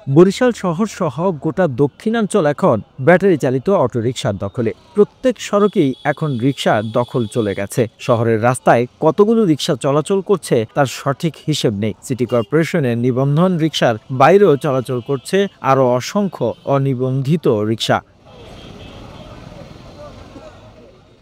বরিশাল শহর সহ গোটা দক্ষিণাঞ্চল এখন ব্যাটারি চালিত অটোরিকশার দখলে। প্রত্যেক সড়কেই এখন রিকশার দখল চলে গেছে। শহরের রাস্তায় কতগুলো রিকশা চলাচল করছে তার সঠিক হিসেব নেই। সিটি কর্পোরেশনের নিবন্ধন রিকশার বাইরেও চলাচল করছে আরও অসংখ্য অনিবন্ধিত রিকশা।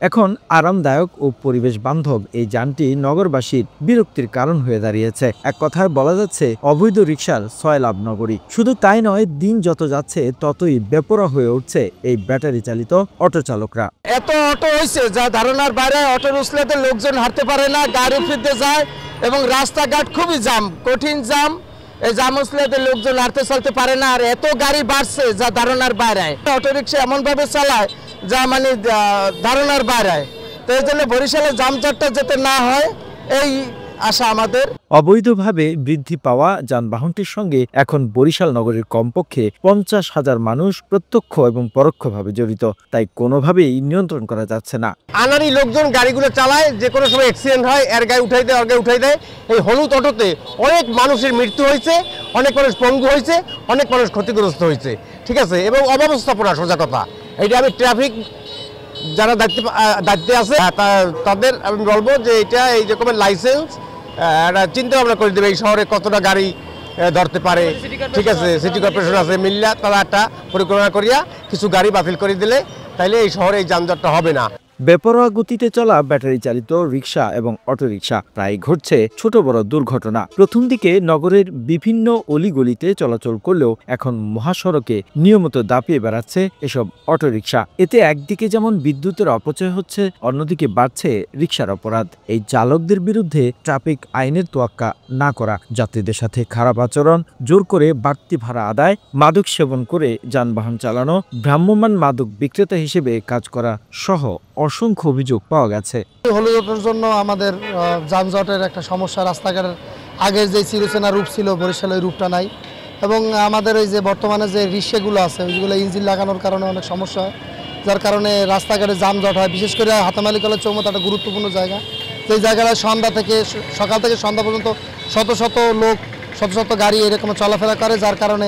এখন আরামদায়ক ও পরিবেশ বান্ধব এই যানটি নগরবাসীর বিরক্তির কারণ হয়ে দাঁড়িয়েছে। এক কথায় বলা যাচ্ছে অবৈধ রিকশার সয়লাভ নগরী। শুধু তাই নয়, দিন যত যাচ্ছে ততই বেপরোয়া হয়ে উঠছে এই ব্যাটারি চালিত অটো চালকরা। এত অটো হয়েছে যা ধারণার বাইরে। অটোর উসলাতে লোকজন হাঁটতে পারে না, গাড়ি ফিরতে যায় এবং রাস্তাঘাট খুবই জাম, কঠিন জাম। এই জাম উসলাতে লোকজন হাঁটতে চলতে পারে না। আর এত গাড়ি বাড়ছে যা ধারণার বাইরে। অটোরিকশা এমনভাবে চালায় যা মানে ধারণার বাইরে। তো এই জন্য বরিশালে জামজটটা যাতে না হয় এই আশা আমাদের। অবৈধভাবে বৃদ্ধি পাওয়া যানবাহনটির সঙ্গে এখন বরিশাল নগরের কমপক্ষে 50,000 মানুষ প্রত্যক্ষ এবং পরোক্ষভাবে জড়িত। তাই কোনোভাবেই নিয়ন্ত্রণ করা যাচ্ছে না। আনারি লোকজন গাড়িগুলো চালায়, যে কোনো সময় অ্যাক্সিডেন্ট হয়, এর গায়ে উঠাই দেয়, ওর গায়ে উঠাই দেয়। এই হলুদ অটোতে অনেক মানুষের মৃত্যু হয়েছে, অনেক মানুষ পঙ্গু হয়েছে, অনেক মানুষ ক্ষতিগ্রস্ত হয়েছে, ঠিক আছে, এবং অব্যবস্থাপনা সোজা কথা। এইটা আমি ট্রাফিক যারা দায়িত্বে আছে তাদের আমি বলবো যে এটা এই রকমের লাইসেন্স চিন্তা ভাবনা করে দেবে। এই শহরে কতটা গাড়ি ধরতে পারে, ঠিক আছে, সিটি কর্পোরেশন আছে, মিল্লা তারা একটা পরিকল্পনা করিয়া কিছু গাড়ি বাতিল করে দিলে তাইলে এই শহরে এই যানজটটা হবে না। বেপরোয়া গতিতে চলা ব্যাটারি চালিত রিকশা এবং অটোরিকশা প্রায় ঘটছে ছোট বড় দুর্ঘটনা। প্রথম দিকে নগরের বিভিন্ন অলিগলিতে চলাচল করলেও এখন মহাসড়কে নিয়মিত দাপিয়ে বেড়াচ্ছে এসব অটোরিকশা। এতে একদিকে যেমন বিদ্যুতের অপচয় হচ্ছে, অন্যদিকে বাড়ছে রিকশার অপরাধ। এই চালকদের বিরুদ্ধে ট্রাফিক আইনের তোয়াক্কা না করা, যাত্রীদের সাথে খারাপ আচরণ, জোর করে বাড়তি ভাড়া আদায়, মাদক সেবন করে যানবাহন চালানো, ভ্রাম্যমাণ মাদক বিক্রেতা হিসেবে কাজ করা সহ অসংখ্য অভিযোগ পাওয়া গেছে। হলুদ অটোর জন্য আমাদের যানজটের একটা সমস্যা। রাস্তাঘাটের আগের যে চিরচেনা রূপ ছিল বরিশালে ওই রূপটা নাই, এবং আমাদের ওই যে বর্তমানে যে রিক্সাগুলো আছে ওইগুলো ইঞ্জিন লাগানোর কারণে অনেক সমস্যা হয়, যার কারণে রাস্তাঘাটে যানজট হয়। বিশেষ করে হাতামালি কলেজ চৌমত একটা গুরুত্বপূর্ণ জায়গা। সেই জায়গাটা সকাল থেকে সন্ধ্যা পর্যন্ত শত শত লোক, শত শত গাড়ি এরকম চলাফেরা করে, যার কারণে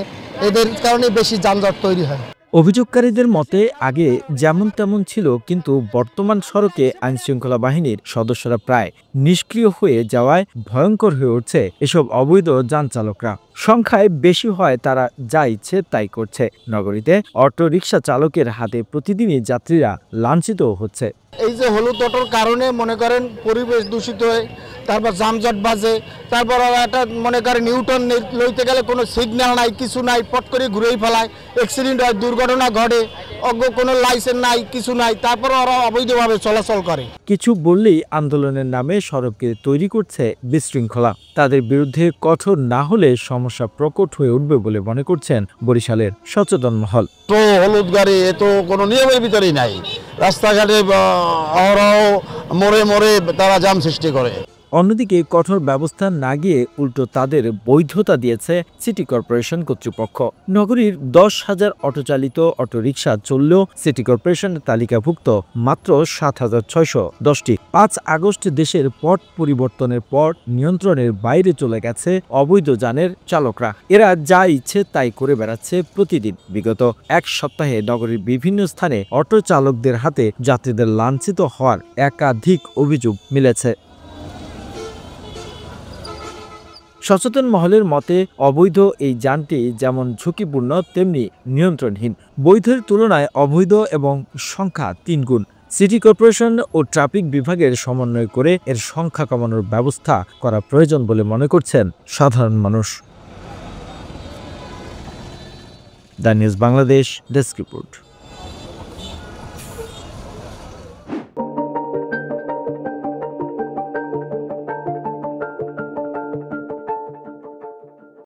এদের কারণে বেশি যানজট তৈরি হয়। অভিযোগকারীদের মতে আগে যেমন তেমন ছিল, কিন্তু বর্তমান সড়কে আইনশৃঙ্খলা বাহিনীর সদস্যরা প্রায় নিষ্ক্রিয় হয়ে যাওয়ায় ভয়ঙ্কর হয়ে উঠছে এসব অবৈধ যান চালকরা। সংখ্যায় বেশি হয় তারা যা ইচ্ছে তাই করছে। নগরীতে অটো রিকশা চালকের হাতে প্রতিদিনই যাত্রীরা লাঞ্ছিত হচ্ছে। এই যে হলুদ অটোর কারণে মনে করেন পরিবেশ দূষিত হয়, তারপর যানজট বাজে, তারপর একটা মনে করেন নিউটন লইতে গেলে কোনো সিগন্যাল নাই, কিছু নাই, পট করে ঘুরেই ফেলায়, অ্যাক্সিডেন্ট হয়, দুর্ঘটনা ঘটে, অজ্ঞ কোনো লাইসেন্স নাই, কিছু নাই, তারপর ওরা অবৈধভাবে চলাচল করে। কিছু বললেই আন্দোলনের নামে সড়ককে তৈরি করছে বিশৃঙ্খলা। তাদের বিরুদ্ধে কঠোর না হলে সমস্যা প্রকট হয়ে উঠবে বলে মনে করছেন বরিশালের সচেতন মহল। তো হলুদ গাড়ি এ তো কোনো নিয়মের ভিতরেই নাই, রাস্তাঘাটে অহরহ মোড়ে মোড়ে তারা জাম সৃষ্টি করে। অন্যদিকে কঠোর ব্যবস্থা না গিয়ে উল্টো তাদের বৈধতা দিয়েছে সিটি কর্পোরেশন কর্তৃপক্ষ। নগরীর 10,000 অটোচালিত অটোরিকশা চললেও সিটি কর্পোরেশনের তালিকাভুক্ত মাত্র 7,610টি। 5 আগস্ট দেশের পট পরিবর্তনের পর নিয়ন্ত্রণের বাইরে চলে গেছে অবৈধ যানের চালকরা। এরা যা ইচ্ছে তাই করে বেড়াচ্ছে প্রতিদিন। বিগত এক সপ্তাহে নগরীর বিভিন্ন স্থানে অটো চালকদের হাতে যাত্রীদের লাঞ্ছিত হওয়ার একাধিক অভিযোগ মিলেছে। সচেতন মহলের মতে অবৈধ এই যানটি যেমন ঝুঁকিপূর্ণ তেমনি নিয়ন্ত্রণহীন। বৈধের তুলনায় অবৈধ এবং সংখ্যা 3 গুণ। সিটি কর্পোরেশন ও ট্রাফিক বিভাগের সমন্বয় করে এর সংখ্যা কমানোর ব্যবস্থা করা প্রয়োজন বলে মনে করছেন সাধারণ মানুষ। The news Bangladesh desk report.